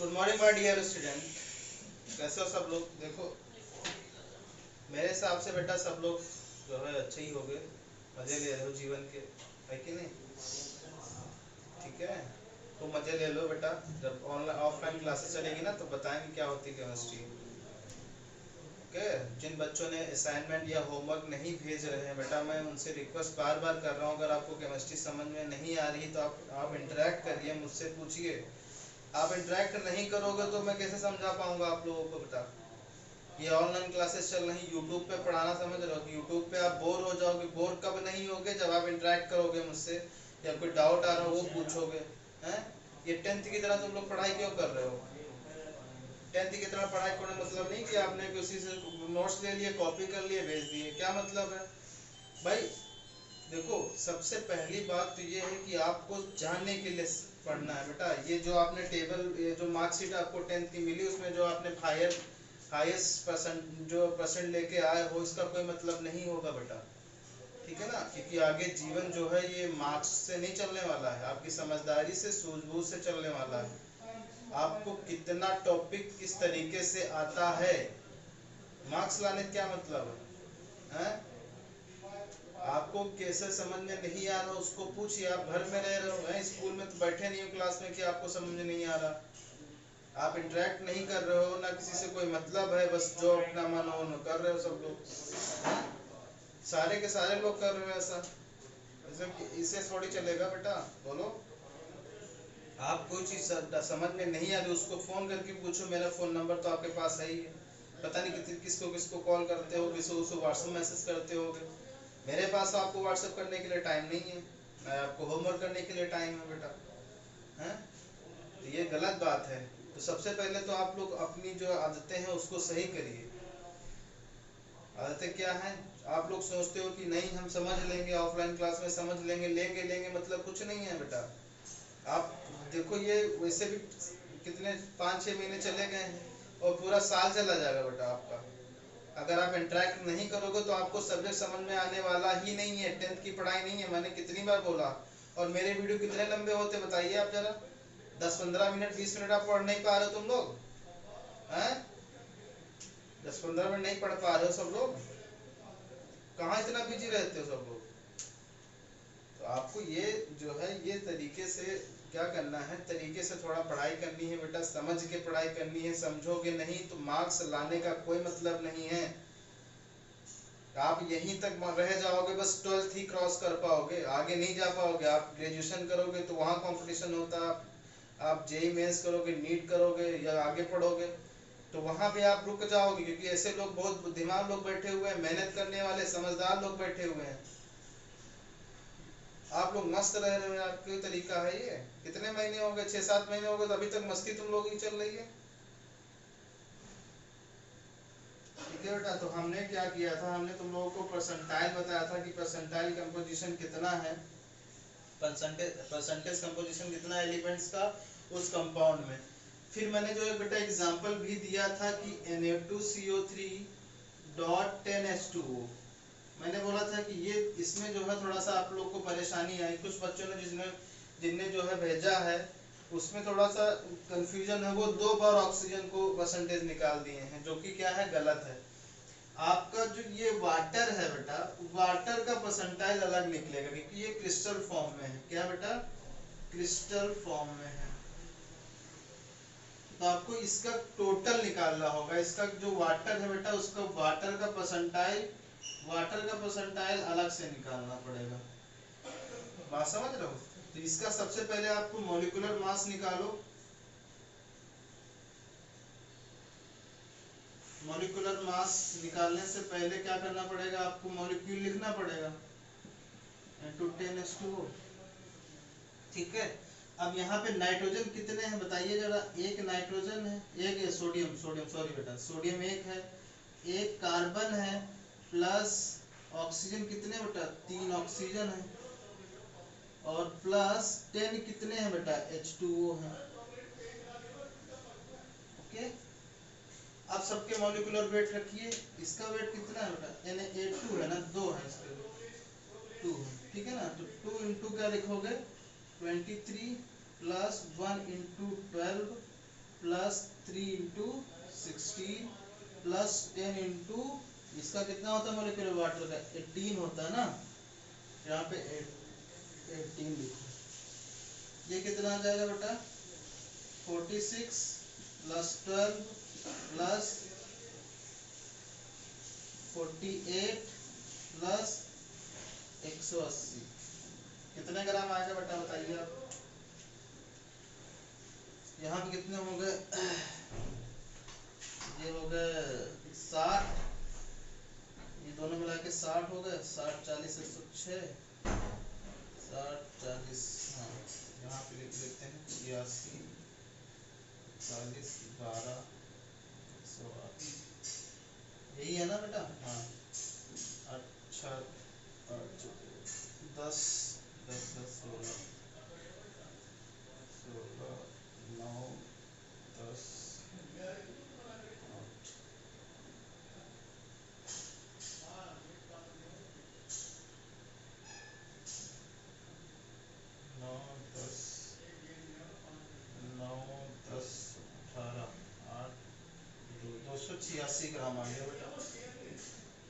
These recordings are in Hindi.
Good morning my dear student. कैसे हो सब लोग? देखो, मेरे हिसाब से बेटा सब लोग जो है अच्छे ही हो गए, मजे ले रहे हो जीवन के, है कि नहीं? ठीक है, तो मजे ले लो बेटा। जब ऑनलाइन ऑफलाइन क्लासेस चलेगी ना तो बताएंगे क्या होती है केमिस्ट्री। ओके, जिन बच्चों ने असाइनमेंट या होमवर्क नहीं भेज रहे हैं बेटा, मैं उनसे रिक्वेस्ट बार बार कर रहा हूँ, अगर आपको केमिस्ट्री समझ में नहीं आ रही तो आप इंटरेक्ट करिए, मुझसे पूछिए। आप इंटरेक्ट नहीं करोगे तो मैं कैसे समझा पाऊंगा आप लोगों को बेटा? ये ऑनलाइन क्लासेस चल रही, यूट्यूब पे पढ़ाना, समझ रहे हो? यूट्यूब पे आप बोर हो जाओगे। बोर कब नहीं होगे? जब आप इंटरेक्ट करोगे मुझसे, या कोई डाउट आ रहा हो वो पूछोगे। हैं? ये टेंथ की तरह तुम लोग पढ़ाई क्यों कर रहे हो? टेंथ की तरह पढ़ाई करने मतलब नहीं कि आपने किसी से नोट्स ले लिए, कॉपी कर लिए, भेज दिए, क्या मतलब है भाई? देखो, सबसे पहली बात तो ये है कि आपको जानने के लिए पढ़ना है बेटा। ये जो आपने टेबल, ये जो मार्कशीट आपको टेंथ की मिली, उसमें जो आपने हाईएस्ट परसेंट जो परसेंट लेके आए हो, इसका कोई मतलब नहीं होगा बेटा। ठीक है ना? क्योंकि आगे जीवन जो है ये मार्क्स से नहीं चलने वाला है, आपकी समझदारी से, सूझबूझ से चलने वाला है। आपको कितना टॉपिक किस तरीके से आता है, मार्क्स लाने क्या मतलब है? आपको कैसे समझ में नहीं आ रहा उसको पूछिए। आप घर में रह रहे हो, हैं स्कूल में तो बैठे नहीं हो क्लास में कि आपको समझ में नहीं आ रहा। आप इंटरेक्ट नहीं कर रहे हो ना, किसी से कोई मतलब है, बस जो अपना मन हो वो कर रहे हो सब लोग। सारे के सारे लोग कर रहे हो ऐसा? इससे थोड़ी चलेगा बेटा, बोलो। आप कोई चीज समझ में नहीं आ रही, उसको फोन करके पूछो। मेरा फोन नंबर तो आपके पास है ही है। पता नहीं किसको किसको कॉल करते हो, किसको व्हाट्सएप मैसेज करते होगे। मेरे पास आपको व्हाट्सएप करने के लिए टाइम नहीं है, मैं आपको होमवर्क करने के लिए टाइम है बेटा। हैं? तो ये गलत बात है। तो सबसे पहले तो आप लोग अपनी जो आदतें हैं उसको सही करिए। आदतें क्या हैं? आप लोग सोचते हो कि नहीं हम समझ लेंगे, ऑफलाइन क्लास में समझ लेंगे, लेंगे लेंगे मतलब कुछ नहीं है बेटा। आप देखो, ये वैसे भी कितने 5-6 महीने चले गए हैं और पूरा साल चला जाएगा बेटा आपका। अगर आप इंटरेक्ट नहीं करोगे तो आपको सब्जेक्ट समझ में आने वाला ही नहीं है। टेंथ की पढ़ाई नहीं है, मैंने कितनी बार बोला। और मेरे वीडियो कितने लंबे होते बताइए आप जरा? 10-15 मिनट, 20 मिनट आप पढ़ नहीं पा रहे हो तुम लोग? हैं? 10-15 मिनट नहीं पढ़ पा रहे हो सब लोग? कहाँ इतना बिजी रहते हो सब लोग? तो आपको ये जो है ये तरीके से क्या करना है, तरीके से थोड़ा पढ़ाई करनी है बेटा, समझ के पढ़ाई करनी है। समझोगे नहीं तो मार्क्स लाने का कोई मतलब नहीं है। आप यहीं तक रह जाओगे, बस 12th ही क्रॉस कर पाओगे, आगे नहीं जा पाओगे। आप ग्रेजुएशन करोगे तो वहाँ कंपटीशन होता है। आप जेई मेंस करोगे, नीट करोगे या आगे पढ़ोगे तो वहाँ पे आप रुक जाओगे, क्योंकि ऐसे लोग, बहुत बुद्धिमान लोग बैठे हुए हैं, मेहनत करने वाले समझदार लोग बैठे हुए हैं। आप लोग मस्त रह रहे हो यार, कोई तरीका है ये? कितने महीने हो गए? 6-7 महीने हो गए तो अभी तक मस्ती तुम लोग की चल रही है। ठीक है बेटा, तो हमने क्या किया था, हमने तुम लोगों को परसेंटाइल बताया था कि परसेंटाइल कंपोजिशन कितना है, परसेंटेज कंपोजिशन कितना एलिमेंट्स का उस कंपाउंड में। फिर मैंने जो है बेटा एग्जांपल भी दिया था कि Na2CO3.10H2O। मैंने बोला था कि ये इसमें जो है थोड़ा सा आप लोग को परेशानी आई, कुछ बच्चों ने जिनने जो है भेजा है उसमें थोड़ा सा कंफ्यूजन है। वो 2 बार ऑक्सीजन को परसेंटेज निकाल दिए हैं, जो कि क्या है, गलत है। आपका जो ये वाटर है बेटा, वाटर का परसेंटाइल अलग निकलेगा, क्योंकि ये क्रिस्टल फॉर्म में है। क्या बेटा? क्रिस्टल फॉर्म में है। तो आपको इसका टोटल निकालना होगा। इसका जो वाटर है बेटा, उसका वाटर का परसेंटाइल अलग से निकालना पड़ेगा। बात समझ रहे हो? तो इसका सबसे पहले आपको मॉलिक्यूलर मास निकालो। मॉलिक्यूलर मास निकालने से पहले क्या करना पड़ेगा आपको? मॉलिक्यूल लिखना पड़ेगा, N2 10H2O। ठीक है, अब यहाँ पे नाइट्रोजन कितने हैं बताइए जरा? एक नाइट्रोजन है, एक सोडियम, सॉरी बेटा, सोडियम एक है, एक कार्बन है, प्लस ऑक्सीजन कितने बेटा? 3 ऑक्सीजन है, और प्लस 10 कितने हैं बेटा? H2O है। ओके, अब सबके मॉलिक्यूलर वेट रखिए। इसका वेट कितना है बेटा? Na2 है ना, 2 है इसके, 2 है। ठीक है ना? तो 2 इंटू क्या लिखोगे? 23 plus 1 into 12 plus 3 into 16 plus 10 into इसका कितना होता है मोलिकुलर वाटर का 18 होता है ना, यहाँ पे 18 लिखो। ये कितना आ जाएगा बेटा 46 प्लस 12 प्लस 48 प्लस 180 कितने ग्राम आएगा बेटा बताइए आप। यहाँ पे कितने हो गए, ये हो गए 60, ये दोनों मिला के 60 हो गए, 60 40 106 60 40, हाँ यहाँ पे लिख देते हैं 82 40 12 108, यही है ना बेटा। हाँ अच्छा 10 10 10 16 16 9 10 9 10 9 10 18 8 286 ग्राम आ गया बेटा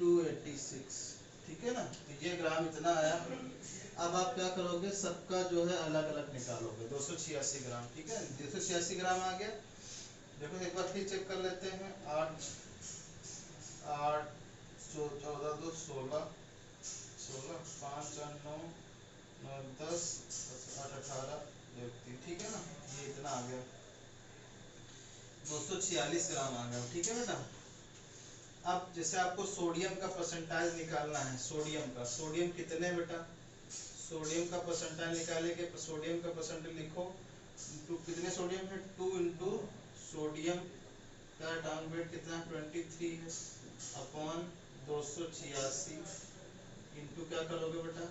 286, ठीक है ना। तो ये ग्राम इतना आया। अब आप क्या करोगे सबका जो है अलग अलग निकालोगे 286 ग्राम, ठीक है 286 ग्राम आ गया। देखो एक बार फिर चेक कर लेते हैं 8 8 14 2 16 16 5 4 9 9 10 8 18 3, ठीक है ना, ये इतना आ गया 246 ग्राम आ गया, ठीक है बेटा। अब जैसे आपको सोडियम का परसेंटाइज निकालना है, सोडियम का, सोडियम कितने बेटा, सोडियम का परसेंटाइज निकाले के सोडियम का परसेंटेज लिखो इंटू कितने सोडियम है 2 इंटू सोडियम का डाउन वेट कितना 23 है अपॉन 286 इंटू क्या करोगे बेटा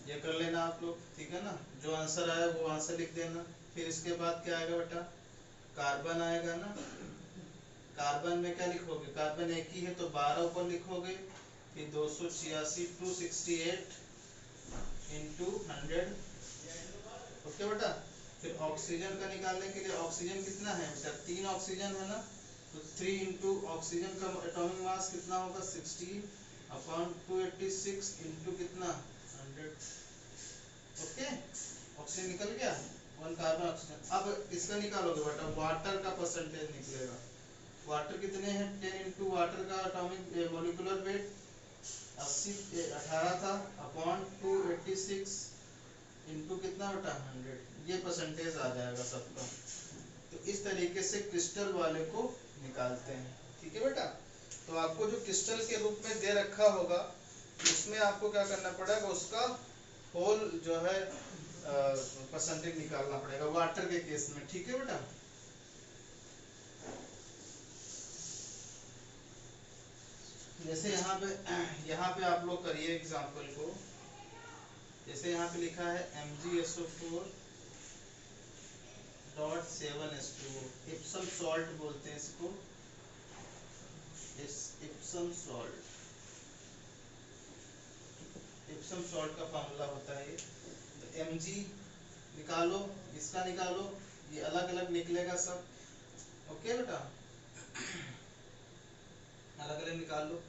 ये कर लेना आप लोग, ठीक है ना। जो आंसर आया वो आंसर लिख देना। फिर इसके बाद क्या आएगा बेटा कार्बन आएगा ना, कार्बन में क्या लिखोगे, कार्बन एक ही है तो 12 ऊपर लिखोगे, फिर 286 268 इंटू 100, ओके बेटा। फिर ऑक्सीजन का निकालने के लिए ऑक्सीजन कितना है बेटा 3 ऑक्सीजन है ना, तो 3 इंटू ऑक्सीजन का एटॉमिक मास कितना होगा 16 अपॉन 286 इंटू कितना 100, ओके ऑक्सीजन निकल गया 1 कार्बन ऑक्सीजन। अब इसका निकालोगे बेटा वाटर का परसेंटेज निकलेगा, वाटर कितने हैं 10 इंटू वाटर का एटॉमिक मॉलिक्यूलर वेट 18 था अपॉन 286 इंटू कितना बेटा 100, ये परसेंटेज आ जाएगा सबका। तो इस तरीके से क्रिस्टल वाले को निकालते हैं, ठीक है बेटा। तो आपको जो क्रिस्टल के रूप में दे रखा होगा उसमें आपको क्या करना पड़ेगा उसका होल जो है परसेंटेज निकालना पड़ेगा वाटर के केस में, ठीक है बेटा। जैसे यहाँ पे आप लोग करिए एग्जांपल को, जैसे यहाँ पे लिखा है MgSO4.7H2O, इप्सम सॉल्ट बोलते हैं इसको, इप्सम सॉल्ट, इप्सम सॉल्ट का फार्मूला होता है ये। तो Mg निकालो, इसका निकालो, ये अलग अलग निकलेगा सब, ओके बेटा अलग अलग निकाल लो,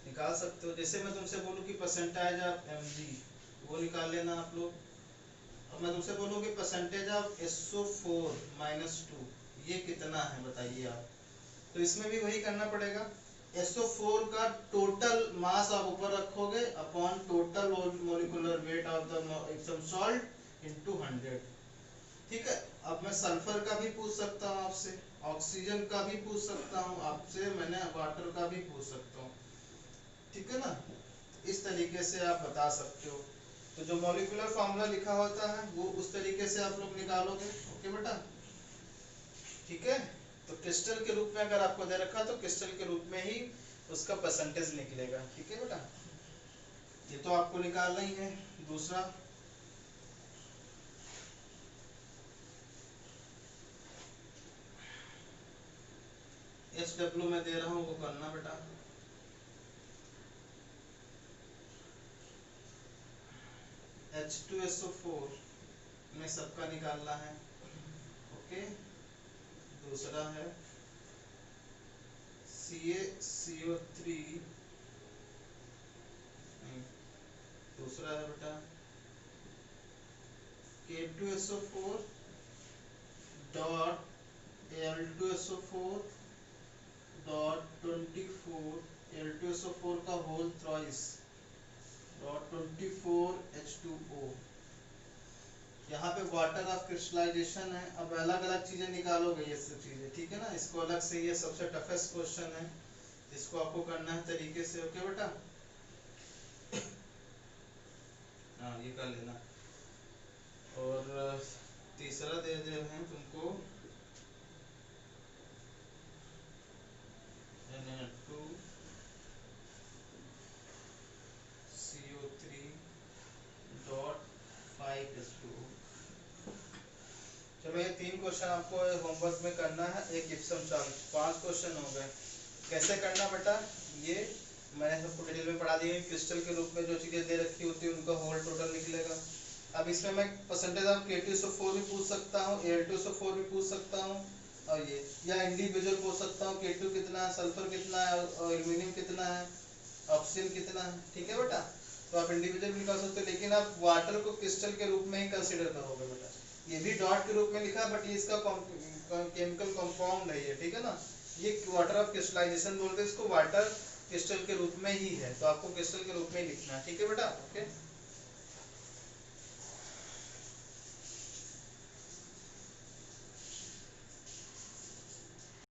निकाल सकते हो। जैसे मैं तुमसे बोलूँ कि परसेंटेज ऑफ Mg वो निकाल लेना आप लोग। अब मैं तुमसे बोलूँ कि परसेंटेज ऑफ SO4 -2 ये कितना है बताइए आप, तो इसमें भी वही करना पड़ेगा। SO4 का टोटल मास आप ऊपर रखोगे upon total molecular weight of the Epsom salt into 100, ठीक है। अब मैं सल्फर का भी पूछ सकता हूँ आपसे, ऑक्सीजन का भी पूछ सकता हूँ आपसे, मैंने वाटर का भी पूछ सकता हूँ, ठीक है ना। इस तरीके से आप बता सकते हो। तो जो मॉलिक्यूलर फार्मूला लिखा होता है वो उस तरीके से आप लोग निकालोगे, ओके बेटा, ठीक है। तो क्रिस्टल के रूप में अगर आपको दे रखा तो क्रिस्टल के रूप में ही उसका परसेंटेज निकलेगा, ठीक है बेटा। ये तो आपको निकालना ही है। दूसरा SW में दे रहा हूँ वो करना बेटा। H2SO4 में सबका निकालना है, ओके। दूसरा है CaCO3, दूसरा है बेटा K2SO4 dot Al2SO4 dot 24 Al2SO4 का होल थ्राइस डॉट 24H2O। यहाँ पे वाटर ऑफ क्रिस्टलाइजेशन है। अब अलग अलग चीजें निकालोगे ये सब चीजें, ठीक है ना। इसको अलग से, ये सबसे टफेस्ट क्वेश्चन है, इसको आपको करना है तरीके से। ओके बेटा, हाँ ये कर लेना। और तीसरा दे दे हैं तुमको Na2CO3 डॉट 5H2O। चलो ये 3 क्वेश्चन आपको होमवर्क में करना है, एक गिब्सन चार्ट। 5 क्वेश्चन हो गए। कैसे करना बेटा, ये मैंने सबको डिटेल में पढ़ा दिया। क्रिस्टल के रूप में जो चीजें दे रखी होती है उनका होल टोटल निकलेगा। अब इसमें मैं परसेंटेज ऑफ K2SO4 भी पूछ सकता हूँ, Al2SO4 भी पूछ सकता हूँ, और ये या इंडिविजुअल पूछ सकता हूँ K2 कितना है, सल्फर कितना है, और एल्यूमिनियम कितना है, ऑक्सीजन कितना है। ठीक है बेटा, तो आप इंडिविजुअल भी निकाल सकते हो, लेकिन आप वाटर को क्रिस्टल के रूप में ही कंसीडर करोगे बेटा। ये भी डॉट के रूप में लिखा, बट ये इसका केमिकल कंपाउंड है ये, ठीक है ना। ये वाटर ऑफ क्रिस्टलाइजेशन बोलते हैं इसको, वाटर क्रिस्टल के रूप में ही है, तो आपको क्रिस्टल के रूप में ही लिखना है। ठीक है बेटा, ओके।